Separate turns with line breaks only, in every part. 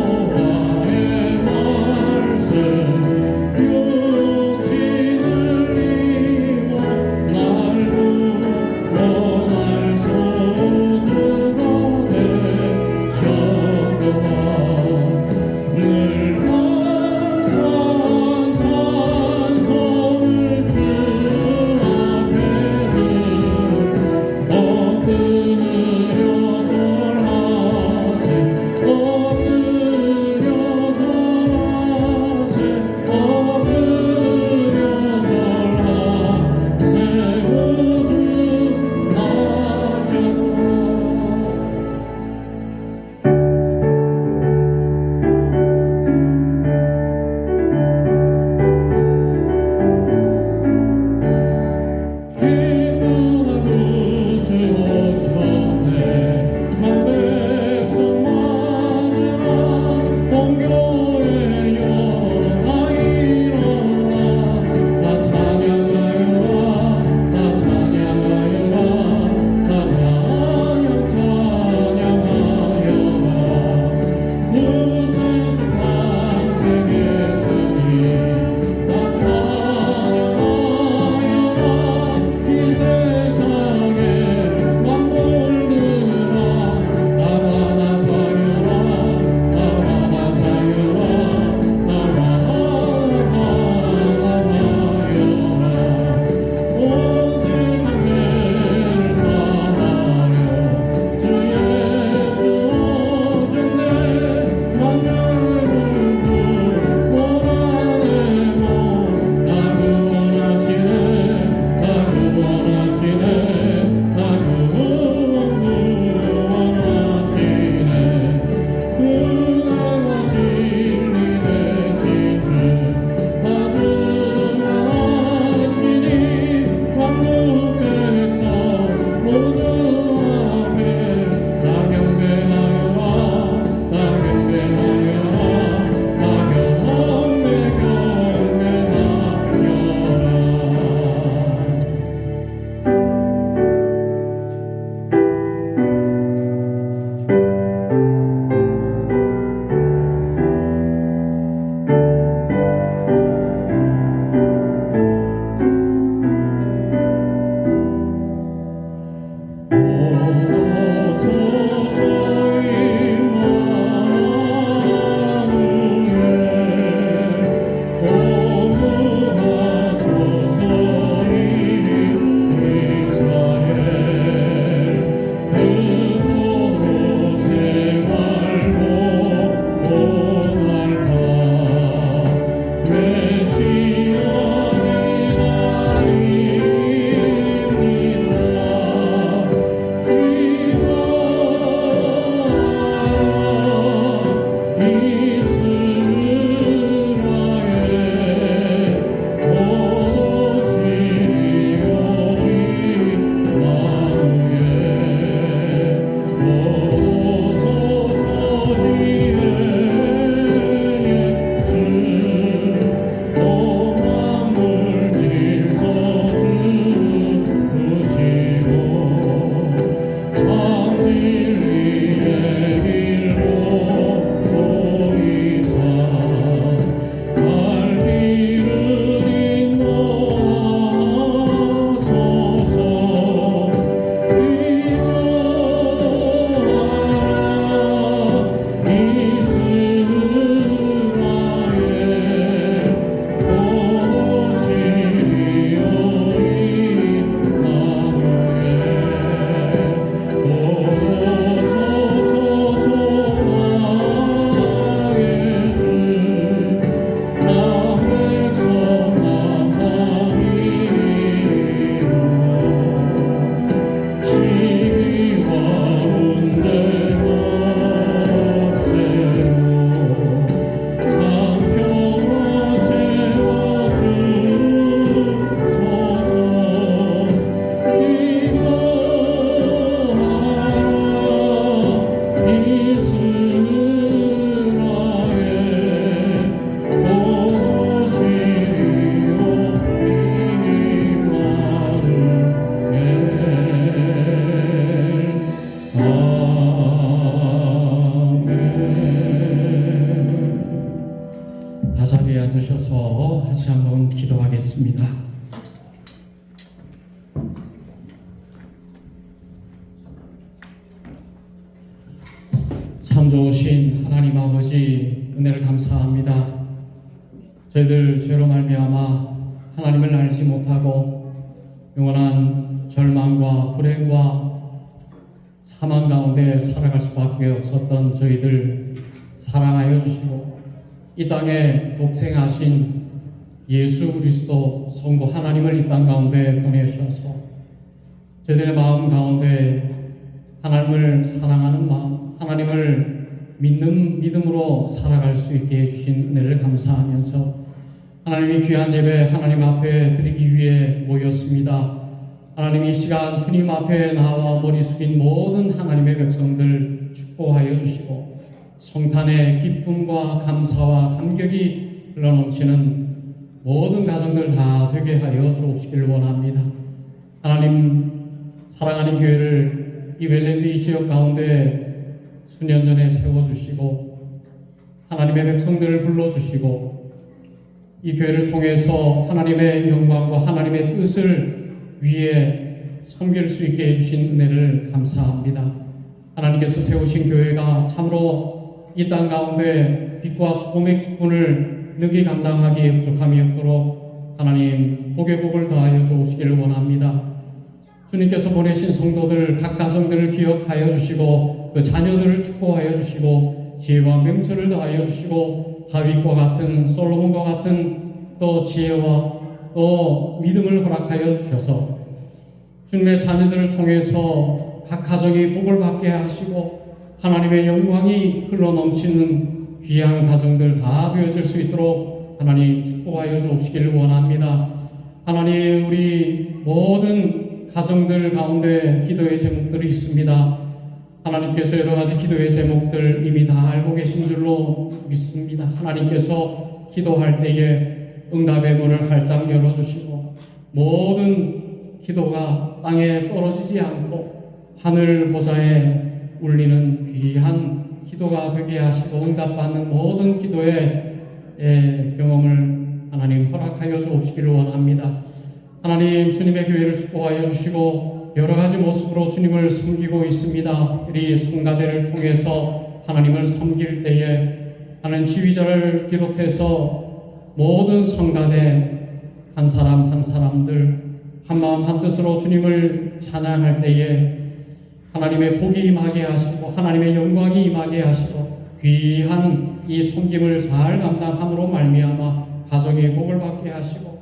여호와의 말씀 다 자리에 앉으셔서 같이 한번 기도하겠습니다. 참 좋으신 하나님 아버지, 은혜를 감사합니다. 저희들 죄로 말미암아 하나님을 알지 못하고 영원한 절망과 불행과 사망 가운데 살아갈 수밖에 없었던 저희들 사랑하여 주시고, 이 땅에 독생하신 예수 그리스도 성부 하나님을 이 땅 가운데 보내셔서 저희들의 마음 가운데 하나님을 사랑하는 마음, 하나님을 믿는 믿음으로 살아갈 수 있게 해주신 은혜를 감사하면서 하나님이 귀한 예배 하나님 앞에 드리기 위해 모였습니다. 하나님, 이 시간 주님 앞에 나와 머리 숙인 모든 하나님의 백성들 축복하여 주시고, 성탄의 기쁨과 감사와 감격이 흘러넘치는 모든 가정들 다 되게 하여 주옵시기를 원합니다. 하나님, 사랑하는 교회를 이 웰랜드 이 지역 가운데 수년 전에 세워주시고 하나님의 백성들을 불러주시고, 이 교회를 통해서 하나님의 영광과 하나님의 뜻을 위에 섬길 수 있게 해주신 은혜를 감사합니다. 하나님께서 세우신 교회가 참으로 이 땅 가운데 빛과 소금의 기쁨을 능히 감당하기에 부족함이 없도록 하나님 복의 복을 더하여 주시기를 원합니다. 주님께서 보내신 성도들 각 가정들을 기억하여 주시고 그 자녀들을 축복하여 주시고 지혜와 명철을 더하여 주시고 다윗과 같은 솔로몬과 같은 또 지혜와 또 믿음을 허락하여 주셔서 주님의 자녀들을 통해서 각 가정이 복을 받게 하시고 하나님의 영광이 흘러넘치는 귀한 가정들 다 되어질 수 있도록 하나님 축복하여 주시기를 원합니다. 하나님, 우리 모든 가정들 가운데 기도의 제목들이 있습니다. 하나님께서 여러 가지 기도의 제목들 이미 다 알고 계신 줄로 믿습니다. 하나님께서 기도할 때에 응답의 문을 활짝 열어주시고 모든 기도가 땅에 떨어지지 않고 하늘 보좌에 울리는 귀한 기도가 되게 하시고 응답받는 모든 기도의 경험을 하나님 허락하여 주옵시기를 원합니다. 하나님, 주님의 교회를 축복하여 주시고 여러 가지 모습으로 주님을 섬기고 있습니다. 우리 성가대를 통해서 하나님을 섬길 때에 하는 지휘자를 비롯해서 모든 성가대 한 사람 한 사람들 한 마음 한 뜻으로 주님을 찬양할 때에 하나님의 복이 임하게 하시고 하나님의 영광이 임하게 하시고 귀한 이 섬김을 잘 감당함으로 말미암아 가정의 복을 받게 하시고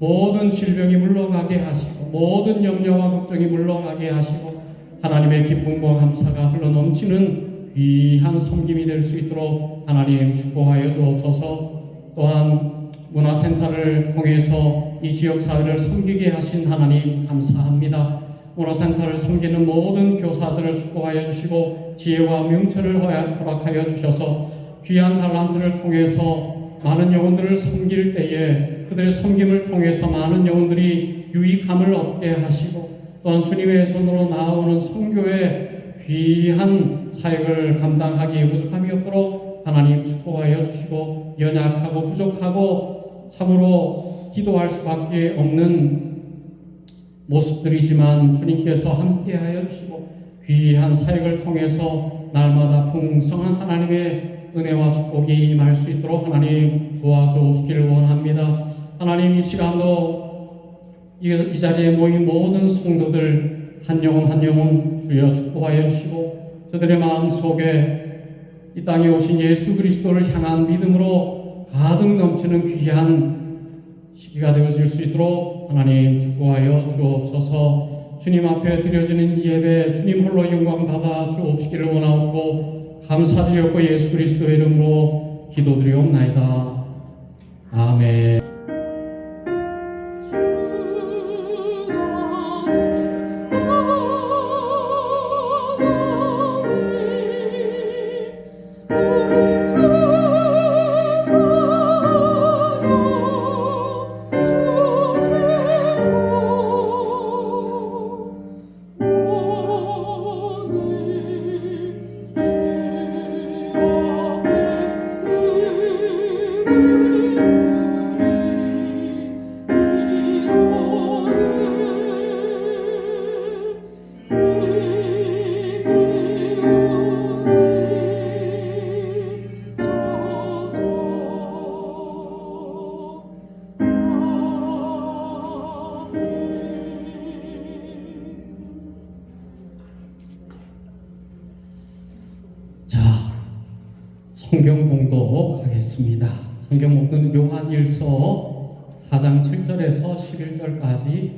모든 질병이 물러가게 하시고 모든 염려와 걱정이 물러가게 하시고 하나님의 기쁨과 감사가 흘러넘치는 귀한 섬김이 될 수 있도록 하나님 축복하여 주옵소서. 또한 문화센터를 통해서 이 지역사회를 섬기게 하신 하나님 감사합니다. 문화센터를 섬기는 모든 교사들을 축복하여 주시고 지혜와 명철을 허락하여 주셔서 귀한 달란트를 통해서 많은 영혼들을 섬길 때에 그들의 섬김을 통해서 많은 영혼들이 유익함을 얻게 하시고 또한 주님의 손으로 나오는 선교의 귀한 사역을 감당하기에 부족함이 없도록 하나님 축복하여 주시고 연약하고 부족하고 참으로 기도할 수밖에 없는 모습들이지만 주님께서 함께하여 주시고 귀한 사역을 통해서 날마다 풍성한 하나님의 은혜와 축복이 임할 수 있도록 하나님 도와주시기를 원합니다. 하나님, 이 시간도 이 자리에 모인 모든 성도들 한 영혼 한 영혼 주여 축복하여 주시고 저들의 마음속에 이 땅에 오신 예수 그리스도를 향한 믿음으로 가득 넘치는 귀한 시기가 되어질 수 있도록 하나님 축복하여 주옵소서. 주님 앞에 드려지는 예배 주님 홀로 영광 받아 주옵시기를 원하옵고 감사드렸고 예수 그리스도의 이름으로 기도드리옵나이다. 아멘. 성경 봉독하겠습니다. 성경 목은 요한일서 4장 7절에서 11절까지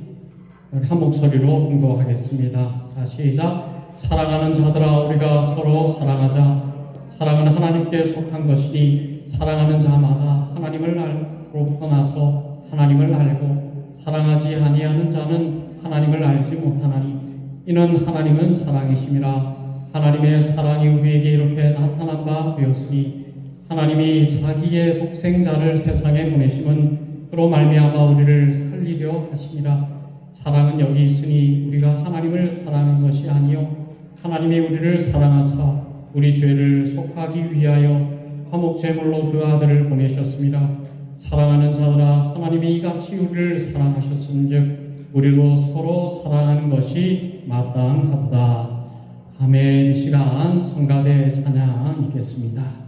한 목소리로 봉독하겠습니다. 자, 시작. 사랑하는 자들아, 우리가 서로 사랑하자. 사랑은 하나님께 속한 것이니 사랑하는 자마다 하나님을 알고부터 나서 하나님을 알고 사랑하지 아니하는 자는 하나님을 알지 못하나니 이는 하나님은 사랑이심이라. 하나님의 사랑이 우리에게 이렇게 나타난 바 되었으니 하나님이 자기의 독생자를 세상에 보내심은 그로 말미암아 우리를 살리려 하심이라. 사랑은 여기 있으니 우리가 하나님을 사랑한 것이 아니요 하나님이 우리를 사랑하사 우리 죄를 속하기 위하여 화목제물로 그 아들을 보내셨습니다. 사랑하는 자들아, 하나님이 이같이 우리를 사랑하셨은즉 우리도 서로 사랑하는 것이 마땅하도다. 아멘. 이 시간 성가대 찬양 있겠습니다.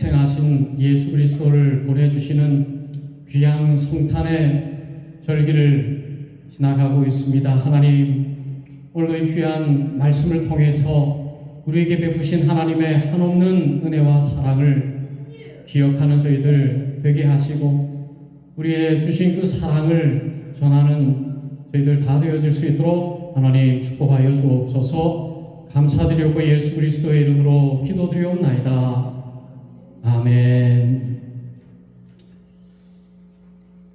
희생하신 예수 그리스도를 보내주시는 귀한 성탄의 절기를 지나가고 있습니다. 하나님, 오늘도 이 귀한 말씀을 통해서 우리에게 베푸신 하나님의 한없는 은혜와 사랑을 기억하는 저희들 되게 하시고, 우리의 주신 그 사랑을 전하는 저희들 다 되어질 수 있도록 하나님 축복하여 주옵소서. 감사드리고 예수 그리스도의 이름으로 기도드리옵나이다. 아멘.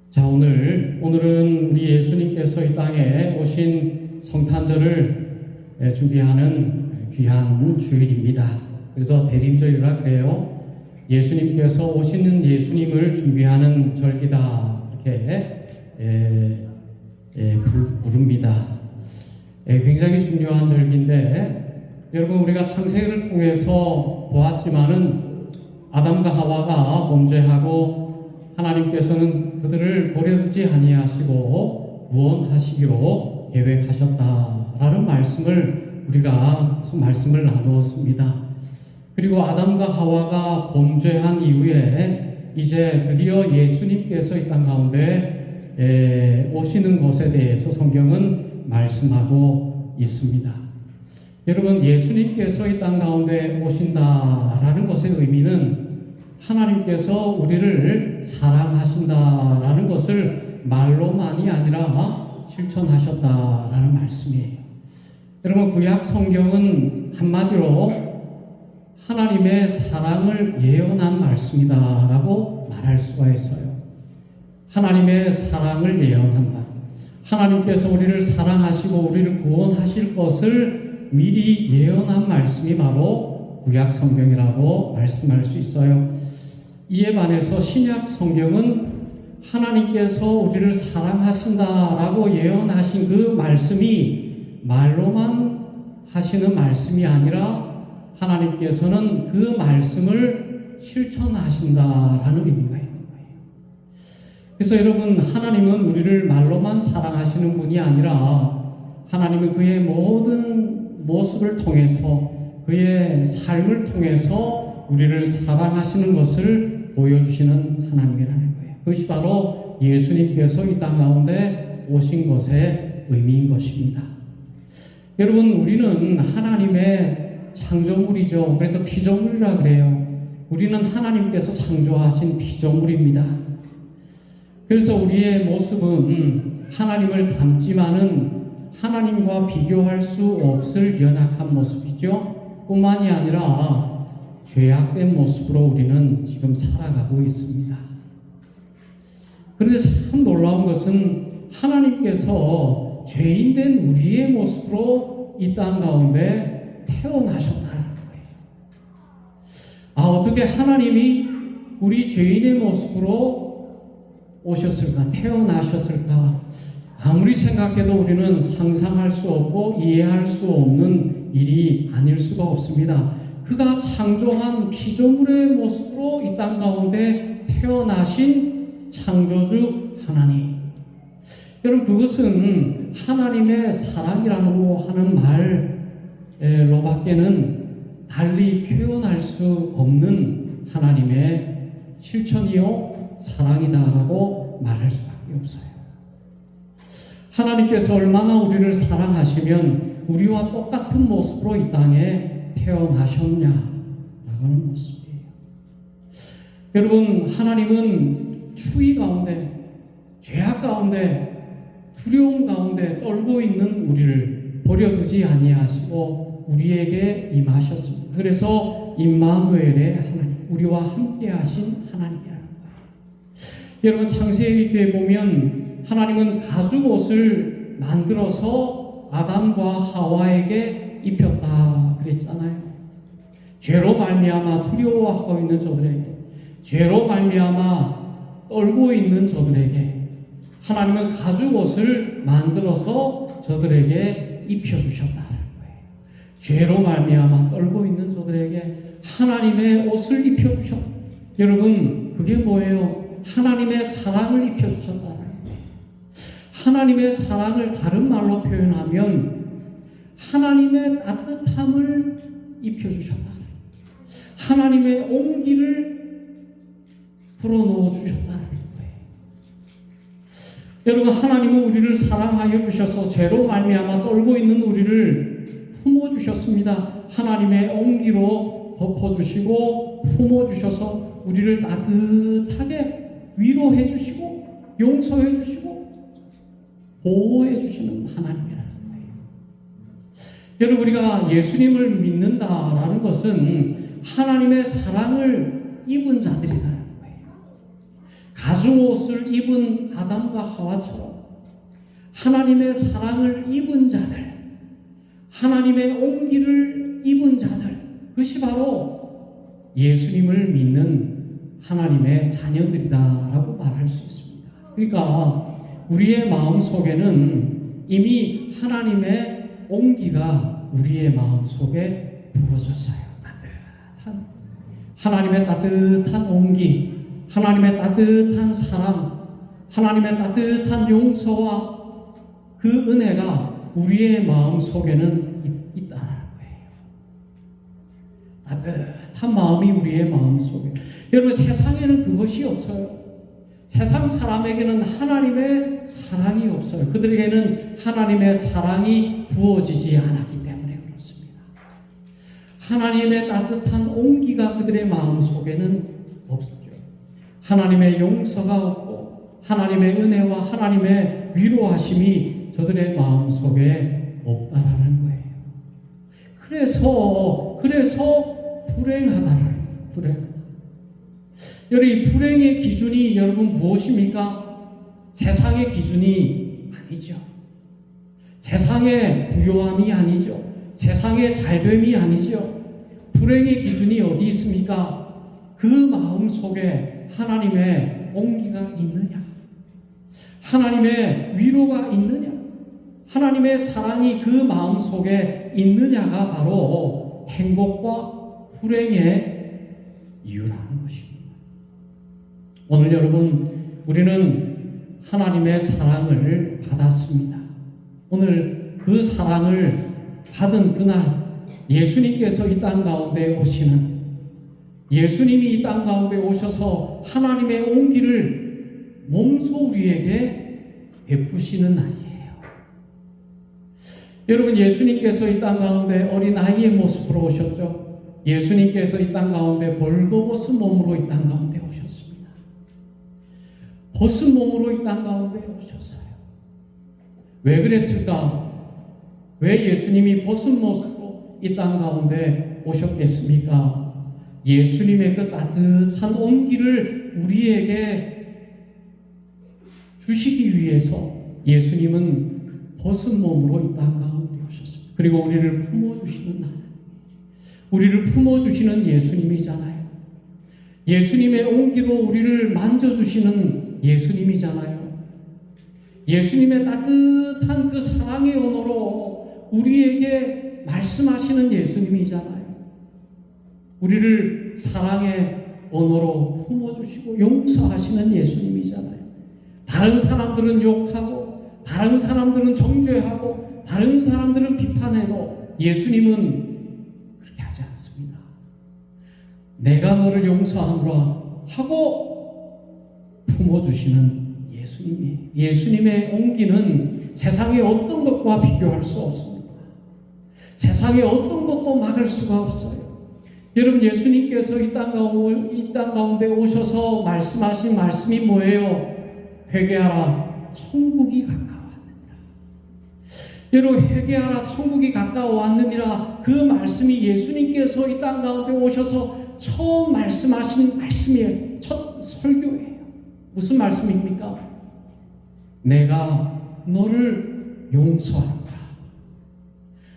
자, 오늘은 우리 예수님께서 이 땅에 오신 성탄절을 준비하는 귀한 주일입니다. 그래서 대림절이라 그래요. 예수님께서 오시는 예수님을 준비하는 절기다, 이렇게 부릅니다. 굉장히 중요한 절기인데, 여러분, 우리가 창세기를 통해서 보았지만은 아담과 하와가 범죄하고 하나님께서는 그들을 버려두지 아니하시고 구원하시기로 계획하셨다라는 말씀을 우리가 말씀을 나누었습니다. 그리고 아담과 하와가 범죄한 이후에 이제 드디어 예수님께서 이 땅 가운데 오시는 것에 대해서 성경은 말씀하고 있습니다. 여러분, 예수님께서 이 땅 가운데 오신다라는 것의 의미는 하나님께서 우리를 사랑하신다라는 것을 말로만이 아니라 실천하셨다라는 말씀이에요. 여러분, 구약 성경은 한마디로 하나님의 사랑을 예언한 말씀이다라고 말할 수가 있어요. 하나님의 사랑을 예언한다. 하나님께서 우리를 사랑하시고 우리를 구원하실 것을 미리 예언한 말씀이 바로 구약 성경이라고 말씀할 수 있어요. 이에 반해서 신약 성경은 하나님께서 우리를 사랑하신다라고 예언하신 그 말씀이 말로만 하시는 말씀이 아니라 하나님께서는 그 말씀을 실천하신다라는 의미가 있는 거예요. 그래서 여러분, 하나님은 우리를 말로만 사랑하시는 분이 아니라 하나님은 그의 모든 모습을 통해서, 그의 삶을 통해서 우리를 사랑하시는 것을 보여주시는 하나님이라는 거예요. 그것이 바로 예수님께서 이 땅 가운데 오신 것의 의미인 것입니다. 여러분, 우리는 하나님의 창조물이죠. 그래서 피조물이라 그래요. 우리는 하나님께서 창조하신 피조물입니다. 그래서 우리의 모습은 하나님을 닮지만은 하나님과 비교할 수 없을 연약한 모습이죠. 뿐만이 아니라 죄악된 모습으로 우리는 지금 살아가고 있습니다. 그런데 참 놀라운 것은 하나님께서 죄인된 우리의 모습으로 이 땅 가운데 태어나셨다는 거예요. 어떻게 하나님이 우리 죄인의 모습으로 오셨을까? 태어나셨을까? 아무리 생각해도 우리는 상상할 수 없고 이해할 수 없는 일이 아닐 수가 없습니다. 그가 창조한 피조물의 모습으로 이 땅 가운데 태어나신 창조주 하나님. 여러분, 그것은 하나님의 사랑이라고 하는 말로밖에는 달리 표현할 수 없는 하나님의 실천이요 사랑이다라고 말할 수밖에 없어요. 하나님께서 얼마나 우리를 사랑하시면 우리와 똑같은 모습으로 이 땅에 태어나셨냐라는 모습이에요. 여러분, 하나님은 추위 가운데, 죄악 가운데, 두려움 가운데 떨고 있는 우리를 버려두지 아니하시고 우리에게 임하셨습니다. 그래서 임마누엘의 하나님, 우리와 함께 하신 하나님이라는 거예요. 여러분, 창세기에 보면 하나님은 가죽옷을 만들어서 아담과 하와에게 입혔다 그랬잖아요. 죄로 말미암아 두려워하고 있는 저들에게, 죄로 말미암아 떨고 있는 저들에게 하나님은 가죽옷을 만들어서 저들에게 입혀주셨다는 거예요. 죄로 말미암아 떨고 있는 저들에게 하나님의 옷을 입혀주셨다. 여러분, 그게 뭐예요? 하나님의 사랑을 입혀주셨다는 거예요. 하나님의 사랑을 다른 말로 표현하면 하나님의 따뜻함을 입혀주셨다. 하나님의 온기를 풀어놓아 주셨다는 거예요. 여러분, 하나님은 우리를 사랑하여 주셔서 죄로 말미암아 떨고 있는 우리를 품어주셨습니다. 하나님의 온기로 덮어주시고 품어주셔서 우리를 따뜻하게 위로해 주시고 용서해 주시고 보호해 주시는 하나님이라는 거예요. 여러분, 우리가 예수님을 믿는다라는 것은 하나님의 사랑을 입은 자들이라는 거예요. 가죽옷을 입은 아담과 하와처럼 하나님의 사랑을 입은 자들, 하나님의 온기를 입은 자들, 그것이 바로 예수님을 믿는 하나님의 자녀들이다라고 말할 수 있습니다. 그러니까 우리의 마음 속에는 이미 하나님의 온기가 우리의 마음 속에 부어졌어요. 따뜻한 하나님의 따뜻한 온기, 하나님의 따뜻한 사랑, 하나님의 따뜻한 용서와 그 은혜가 우리의 마음 속에는 있다는 거예요. 따뜻한 마음이 우리의 마음 속에. 여러분, 세상에는 그것이 없어요. 세상 사람에게는 하나님의 사랑이 없어요. 그들에게는 하나님의 사랑이 부어지지 않았기 때문에 그렇습니다. 하나님의 따뜻한 온기가 그들의 마음 속에는 없었죠. 하나님의 용서가 없고 하나님의 은혜와 하나님의 위로하심이 저들의 마음 속에 없다라는 거예요. 그래서 불행하다. 여러분, 이 불행의 기준이 여러분 무엇입니까? 세상의 기준이 아니죠. 세상의 부요함이 아니죠. 세상의 잘됨이 아니죠. 불행의 기준이 어디 있습니까? 그 마음 속에 하나님의 온기가 있느냐? 하나님의 위로가 있느냐? 하나님의 사랑이 그 마음 속에 있느냐가 바로 행복과 불행의 이유라는 것입니다. 오늘 여러분, 우리는 하나님의 사랑을 받았습니다. 오늘 그 사랑을 받은 그날 예수님께서 이 땅 가운데 오시는, 예수님이 이 땅 가운데 오셔서 하나님의 온기를 몸소 우리에게 베푸시는 날이에요. 여러분, 예수님께서 이 땅 가운데 어린아이의 모습으로 오셨죠. 예수님께서 이 땅 가운데 벌거벗은 몸으로 이 땅 가운데 오셨습니다. 벗은 몸으로 이 땅 가운데 오셨어요. 왜 그랬을까? 왜 예수님이 벗은 모습으로 이 땅 가운데 오셨겠습니까? 예수님의 그 따뜻한 온기를 우리에게 주시기 위해서 예수님은 벗은 몸으로 이 땅 가운데 오셨습니다. 그리고 우리를 품어주시는 날, 우리를 품어주시는 예수님이잖아요. 예수님의 온기로 우리를 만져주시는 예수님이잖아요. 예수님의 따뜻한 그 사랑의 언어로 우리에게 말씀하시는 예수님이잖아요. 우리를 사랑의 언어로 품어주시고 용서하시는 예수님이잖아요. 다른 사람들은 욕하고, 다른 사람들은 정죄하고, 다른 사람들은 비판해도 예수님은 그렇게 하지 않습니다. 내가 너를 용서하노라 하고 품어주시는 예수님이에요. 예수님의 온기는 세상의 어떤 것과 비교할 수 없습니다. 세상의 어떤 것도 막을 수가 없어요. 여러분, 예수님께서 이 땅 가운데 오셔서 말씀하신 말씀이 뭐예요? 회개하라, 천국이 가까워왔느니라. 여러분, 회개하라, 천국이 가까워왔느니라. 그 말씀이 예수님께서 이 땅 가운데 오셔서 처음 말씀하신 말씀이에요. 첫 설교예요. 무슨 말씀입니까? 내가 너를 용서하노라.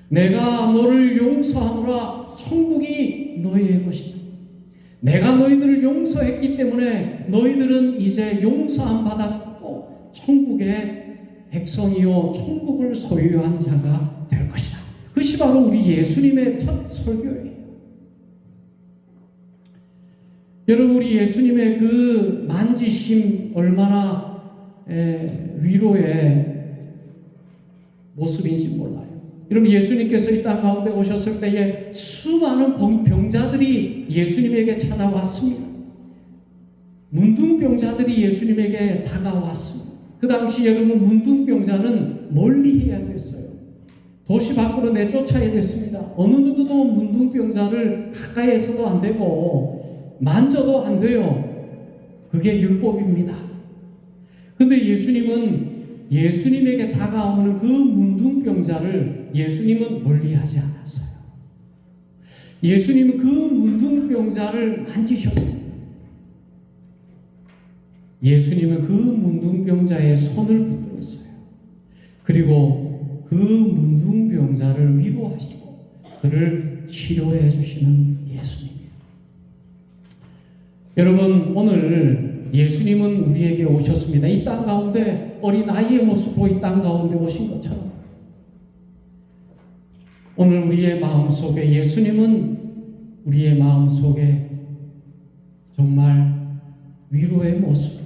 내가 너를 용서하노라. 천국이 너희의 것이다. 내가 너희들을 용서했기 때문에 너희들은 이제 용서함 받았고 천국의 백성이요 천국을 소유한 자가 될 것이다. 그것이 바로 우리 예수님의 첫 설교예요. 여러분, 우리 예수님의 그 만지심 얼마나 위로의 모습인지 몰라요. 여러분, 예수님께서 이 땅 가운데 오셨을 때에 수많은 병자들이 예수님에게 찾아왔습니다. 문둥병자들이 예수님에게 다가왔습니다. 그 당시 여러분 문둥병자는 멀리해야 됐어요. 도시 밖으로 내쫓아야 됐습니다. 어느 누구도 문둥병자를 가까이에서도 안 되고 만져도 안 돼요. 그게 율법입니다. 근데 예수님에게 다가오는 그 문둥병자를 예수님은 멀리하지 않았어요. 예수님은 그 문둥병자를 만지셨습니다. 예수님은 그 문둥병자의 손을 붙들었어요. 그리고 그 문둥병자를 위로하시고 그를 치료해 주시는 예수님이에요. 여러분, 오늘 예수님은 우리에게 오셨습니다. 이 땅 가운데 어린아이의 모습으로 이 땅 가운데 오신 것처럼 오늘 우리의 마음속에 예수님은 우리의 마음속에 정말 위로의 모습,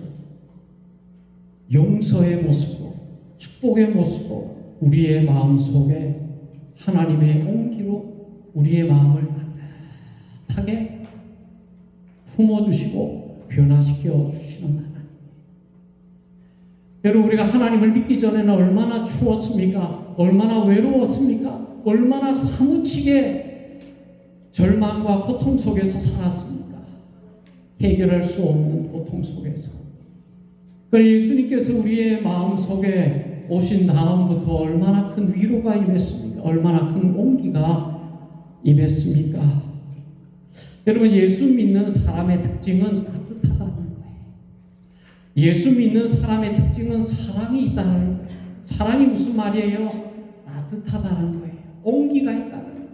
용서의 모습으로, 축복의 모습으로 우리의 마음속에 하나님의 온기로 우리의 마음을 따뜻하게 품어주시고 변화시켜 주시는 하나님. 여러분, 우리가 하나님을 믿기 전에는 얼마나 추웠습니까? 얼마나 외로웠습니까? 얼마나 사무치게 절망과 고통 속에서 살았습니까? 해결할 수 없는 고통 속에서. 그래서 예수님께서 우리의 마음속에 오신 다음부터 얼마나 큰 위로가 임했습니까? 얼마나 큰 온기가 임했습니까? 여러분, 예수 믿는 사람의 특징은 따뜻하다는 거예요. 예수 믿는 사람의 특징은 사랑이 있다는 거예요. 사랑이 무슨 말이에요? 따뜻하다는 거예요. 온기가 있다는 거예요.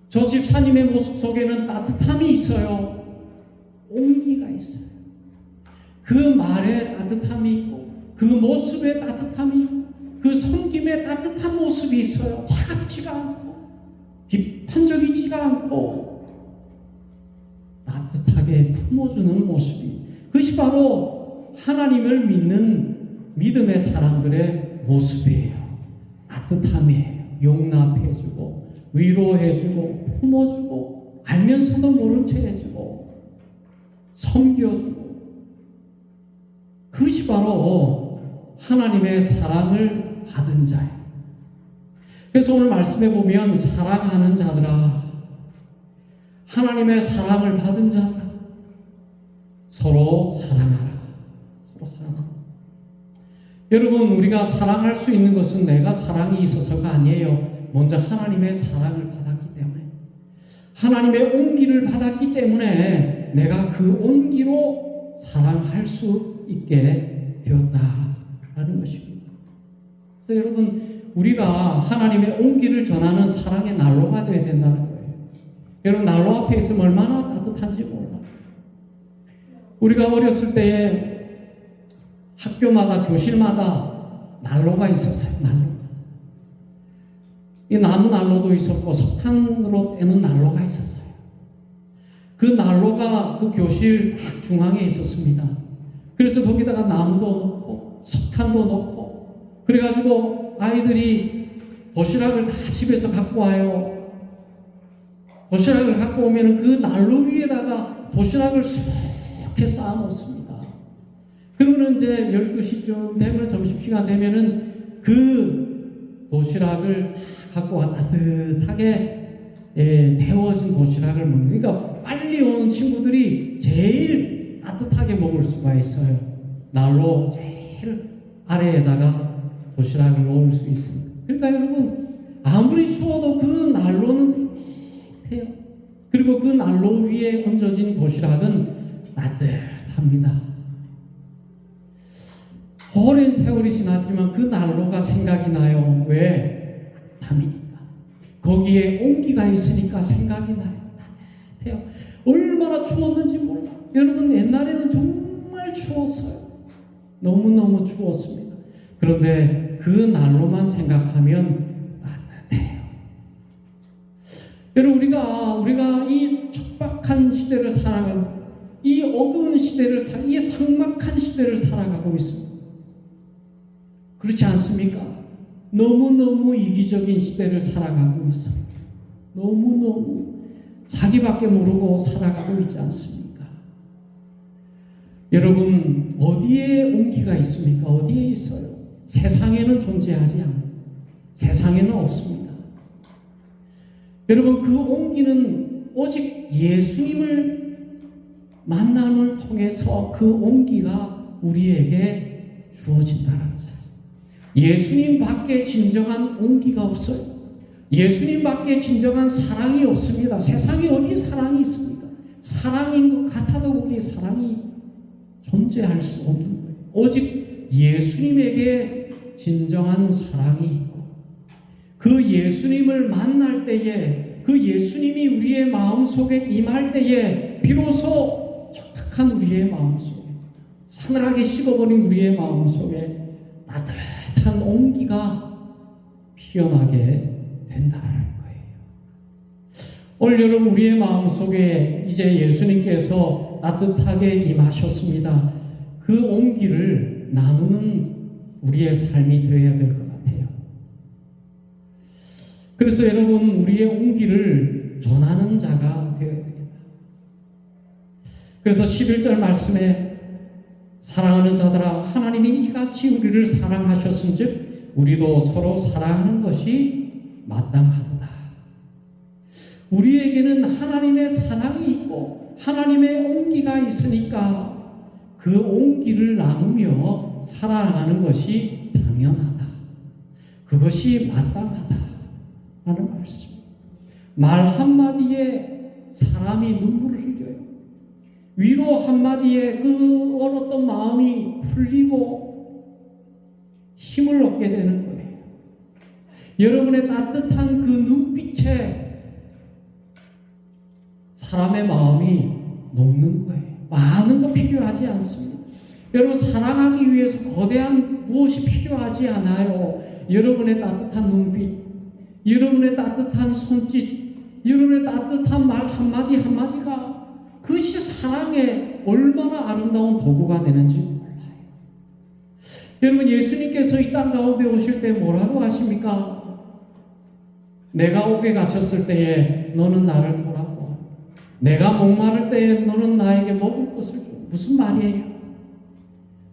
저 집사님의 모습 속에는 따뜻함이 있어요. 온기가 있어요. 그 말에 따뜻함이 있고 그 모습에 따뜻함이 있고 그 섬김에 따뜻한 모습이 있어요. 차갑지가 않고 비판적이지가 않고 따뜻하게 품어주는 모습이, 그것이 바로 하나님을 믿는 믿음의 사람들의 모습이에요. 따뜻함이에요. 용납해주고 위로해주고 품어주고 알면서도 모른 채 해주고 섬겨주고, 그것이 바로 하나님의 사랑을 받은 자예요. 그래서 오늘 말씀해 보면 사랑하는 자들아, 하나님의 사랑을 받은 자들아, 서로 사랑하라. 서로 사랑하라. 여러분, 우리가 사랑할 수 있는 것은 내가 사랑이 있어서가 아니에요. 먼저 하나님의 사랑을 받았기 때문에, 하나님의 온기를 받았기 때문에 내가 그 온기로 사랑할 수 있게 되었다라는 것입니다. 그래서 여러분, 우리가 하나님의 온기를 전하는 사랑의 난로가 되어야 된다는 거예요. 여러분, 난로 앞에 있으면 얼마나 따뜻한지 몰라요. 우리가 어렸을 때에 학교마다 교실마다 난로가 있었어요. 난로가. 이 나무 난로도 있었고 석탄으로 떼는 난로가 있었어요. 그 난로가 그 교실 딱 중앙에 있었습니다. 그래서 거기다가 나무도 넣고 석탄도 넣고 그래가지고 아이들이 도시락을 다 집에서 갖고 와요. 도시락을 갖고 오면 그 난로 위에다가 도시락을 수북히 쌓아 놓습니다. 그러면 이제 12시쯤 되면, 점심시간 되면은 그 도시락을 다 갖고 와 따뜻하게 데워진 도시락을 먹는, 그러니까 빨리 오는 친구들이 제일 따뜻하게 먹을 수가 있어요. 난로 제일 아래에다가 도시락을 놓을 수 있습니다. 그러니까 여러분, 아무리 추워도 그 난로는 따뜻해요. 그리고 그 난로 위에 얹어진 도시락은 따뜻합니다. 오랜 세월이 지났지만 그 난로가 생각이 나요. 왜? 따뜻함이니까. 거기에 온기가 있으니까 생각이 나요. 따뜻해요. 얼마나 추웠는지 몰라. 여러분, 옛날에는 정말 추웠어요. 너무너무 추웠습니다. 그런데 그 난로만 생각하면 따뜻해요. 여러분, 우리가 이 척박한 시대를 살아가고, 이 어두운 시대를 이 삭막한 시대를 살아가고 있습니다. 그렇지 않습니까? 너무너무 이기적인 시대를 살아가고 있어요. 너무너무 자기밖에 모르고 살아가고 있지 않습니까? 여러분, 어디에 온기가 있습니까? 어디에 있어요? 세상에는 존재하지 않아요. 세상에는 없습니다. 여러분, 그 온기는 오직 예수님을 만남을 통해서 그 온기가 우리에게 주어진다는 사실. 예수님 밖에 진정한 온기가 없어요. 예수님 밖에 진정한 사랑이 없습니다. 세상에 어디 사랑이 있습니까? 사랑인 것 같아도 거기에 사랑이 존재할 수 없는 거예요. 오직 예수님에게 진정한 사랑이 있고, 그 예수님을 만날 때에, 그 예수님이 우리의 마음속에 임할 때에 비로소 촉박한 우리의 마음속에, 사늘하게 식어버린 우리의 마음속에 따뜻한 온기가 피어나게 된다는 거예요. 오늘 여러분, 우리의 마음속에 이제 예수님께서 따뜻하게 임하셨습니다. 그 온기를 나누는 우리의 삶이 되어야 될 것 같아요. 그래서 여러분, 우리의 온기를 전하는 자가 되어야 됩니다. 그래서 11절 말씀에 사랑하는 자들아, 하나님이 이같이 우리를 사랑하셨은즉 우리도 서로 사랑하는 것이 마땅하도다. 우리에게는 하나님의 사랑이 있고 하나님의 온기가 있으니까 그 온기를 나누며 사랑하는 것이 당연하다. 그것이 마땅하다. 라는 말씀. 말 한마디에 사람이 눈물을 흘려요. 위로 한마디에 그 얼었던 마음이 풀리고 힘을 얻게 되는 거예요. 여러분의 따뜻한 그 눈빛에 사람의 마음이 녹는 거예요. 많은 거 필요하지 않습니다. 여러분, 사랑하기 위해서 거대한 무엇이 필요하지 않아요. 여러분의 따뜻한 눈빛, 여러분의 따뜻한 손짓, 여러분의 따뜻한 말 한마디 한마디가 그것이 사랑에 얼마나 아름다운 도구가 되는지 몰라요. 여러분, 예수님께서 이 땅 가운데 오실 때 뭐라고 하십니까? 내가 옥에 갇혔을 때에 너는 나를 돌아보아. 내가 목마를 때에 너는 나에게 먹을 것을 줘. 무슨 말이에요?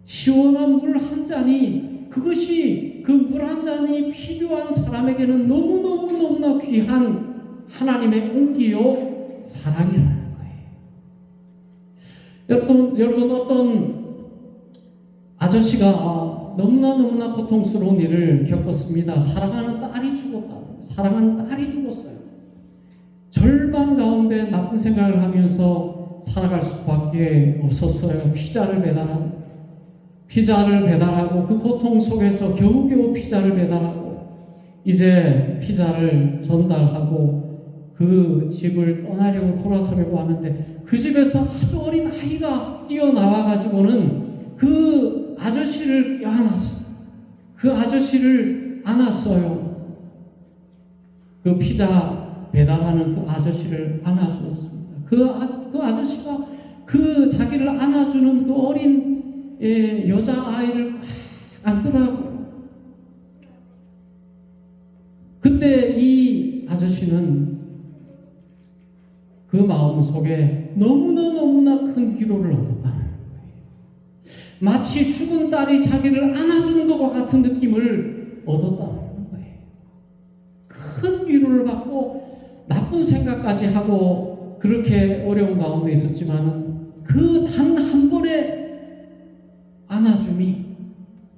시원한 물 한 잔이, 그것이 그 물 한 잔이 필요한 사람에게는 너무너무너무나 귀한 하나님의 온기요 사랑이라는 거예요. 여러분 어떤 아저씨가 너무나 고통스러운 일을 겪었습니다. 사랑하는 딸이 죽었다. 사랑하는 딸이 죽었어요. 절망 가운데 나쁜 생각을 하면서 살아갈 수밖에 없었어요. 피자를 배달하고 그 고통 속에서 겨우겨우 피자를 배달하고 이제 피자를 전달하고 그 집을 떠나려고 돌아서려고 하는데 그 집에서 아주 어린 아이가 뛰어나와가지고는 그 아저씨를 껴안았어요. 그 아저씨를 안았어요. 그 피자 배달하는 그 아저씨를 안아주었습니다. 그 아저씨가 그 자기를 안아주는 그 어린 여자아이를 막 안더라고요. 그때 이 아저씨는 그 마음속에 너무나 큰 위로를 얻었다는 거예요. 마치 죽은 딸이 자기를 안아주는 것과 같은 느낌을 얻었다는 거예요. 큰 위로를 받고 나쁜 생각까지 하고 그렇게 어려운 가운데 있었지만은 그 단 한 번의 안아줌이,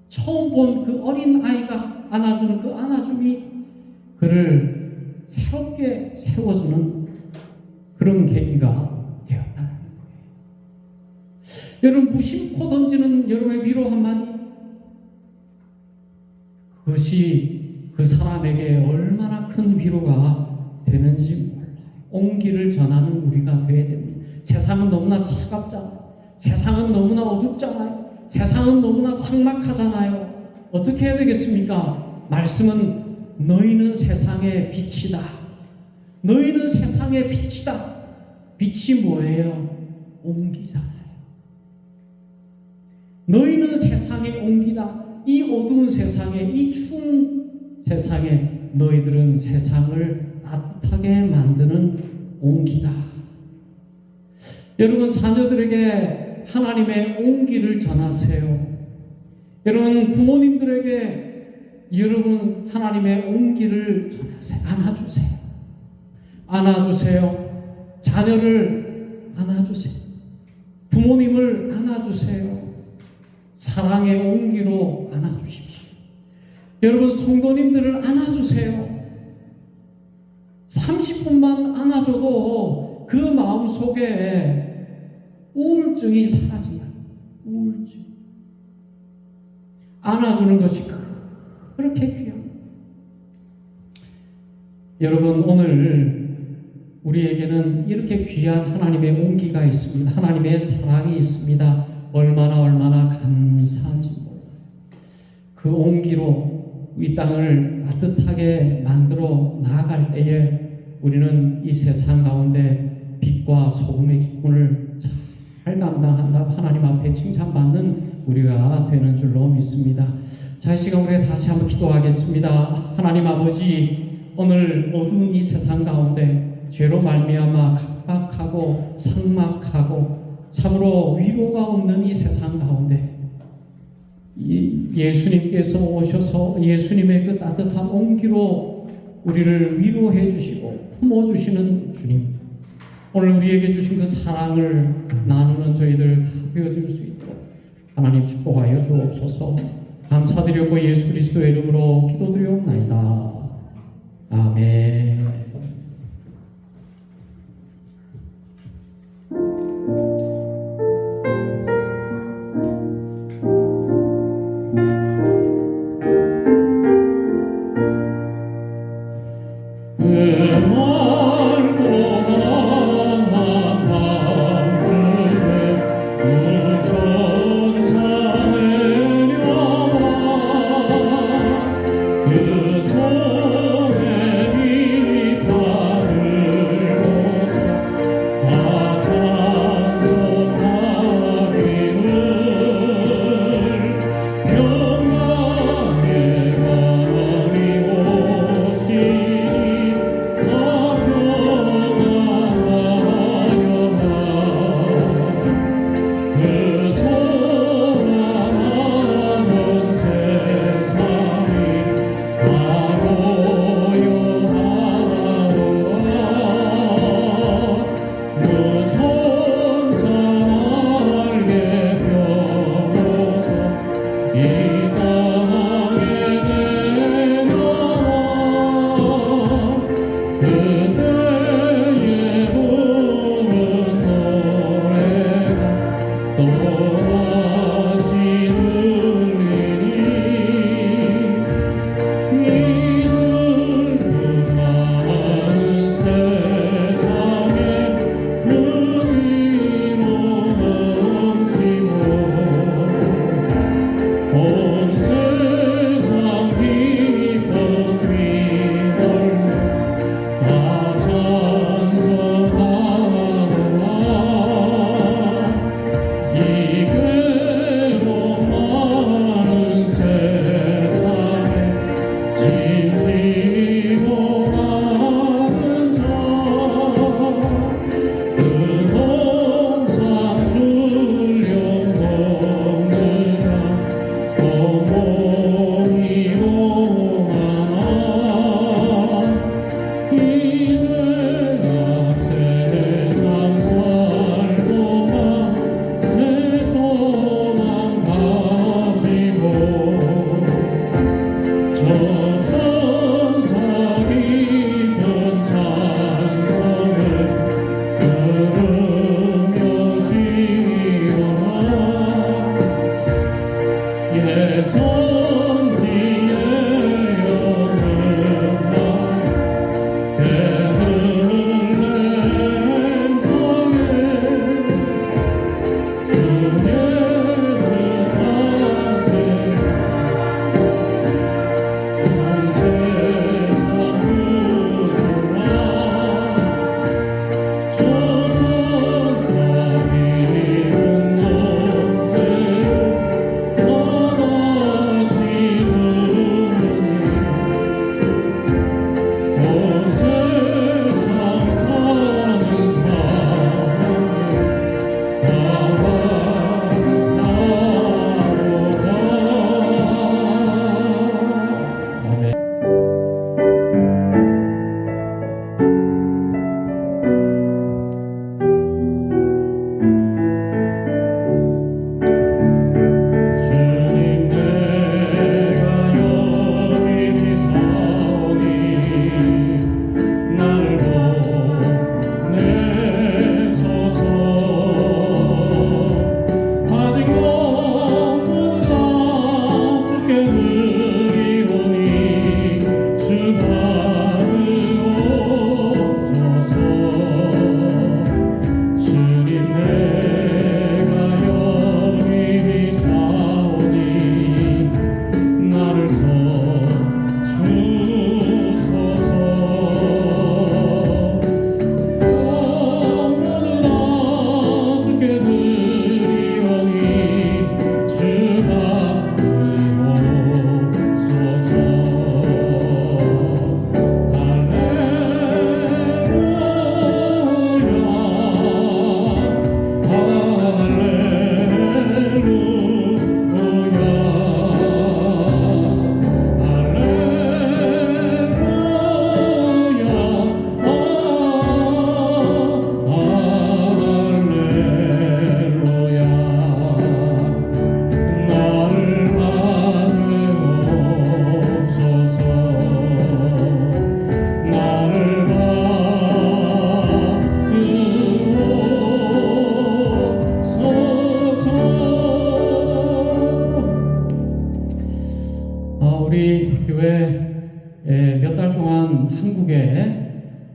처음 본 그 어린 아이가 안아주는 그 안아줌이 그를 새롭게 세워주는 그런 계기가 되었다는 거예요. 여러분, 무심코 던지는 여러분의 위로 한마디, 그것이 그 사람에게 얼마나 큰 위로가 되는지 몰라요. 온기를 전하는 우리가 되어야 됩니다. 세상은 너무나 차갑잖아요. 세상은 너무나 어둡잖아요. 세상은 너무나 삭막하잖아요. 어떻게 해야 되겠습니까? 말씀은 너희는 세상의 빛이다. 너희는 세상의 빛이다. 빛이 뭐예요? 온기잖아요. 너희는 세상의 온기다. 이 어두운 세상에, 이 추운 세상에 너희들은 세상을 따뜻하게 만드는 온기다. 여러분, 자녀들에게 하나님의 온기를 전하세요. 여러분, 부모님들에게 여러분 하나님의 온기를 전하세요. 안아주세요. 안아주세요. 자녀를 안아주세요. 부모님을 안아주세요. 사랑의 온기로 안아주십시오. 여러분, 성도님들을 안아주세요. 30분만 안아줘도 그 마음속에 우울증이 사라진다. 우울증. 안아주는 것이 그렇게 귀합니다. 여러분, 오늘 우리에게는 이렇게 귀한 하나님의 온기가 있습니다. 하나님의 사랑이 있습니다. 얼마나 감사한지 몰라요. 그 온기로 이 땅을 따뜻하게 만들어 나아갈 때에 우리는 이 세상 가운데 빛과 소금의 기쁨을 잘 감당한다. 하나님 앞에 칭찬받는 우리가 되는 줄로 믿습니다. 자, 이 시간 우리가 다시 한번 기도하겠습니다. 하나님 아버지, 오늘 어두운 이 세상 가운데 죄로 말미암아 각박하고 삭막하고 참으로 위로가 없는 이 세상 가운데 예수님께서 오셔서 예수님의 그 따뜻한 온기로 우리를 위로해 주시고 품어주시는 주님, 오늘 우리에게 주신 그 사랑을 나누는 저희들 다 되어질 수 있도록 하나님 축복하여 주옵소서. 감사드렸고 예수 그리스도의 이름으로 기도드리옵나이다. 아멘.
이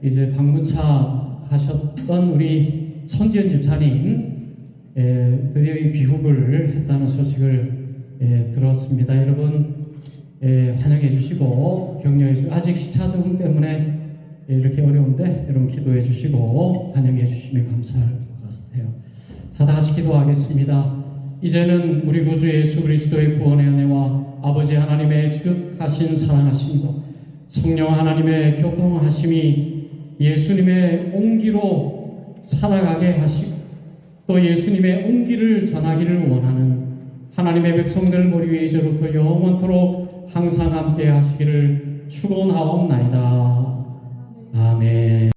이제 방문차 가셨던 우리 손지연 집사님 드디어 이 귀국을 했다는 소식을 들었습니다. 여러분 환영해 주시고 격려해 주시고 아직 시차 적응 때문에 이렇게 어려운데 여러분 기도해 주시고 환영해 주시면 감사할 것 같아요. 자, 다시 기도하겠습니다. 이제는 우리 구주 예수 그리스도의 구원의 은혜와 아버지 하나님의 지극하신 사랑하심과 성령 하나님의 교통하심이 예수님의 온기로 살아가게 하시고 또 예수님의 온기를 전하기를 원하는 하나님의 백성들 머리 위에 이제로부터 영원토록 항상 함께 하시기를 축원하옵나이다. 아멘.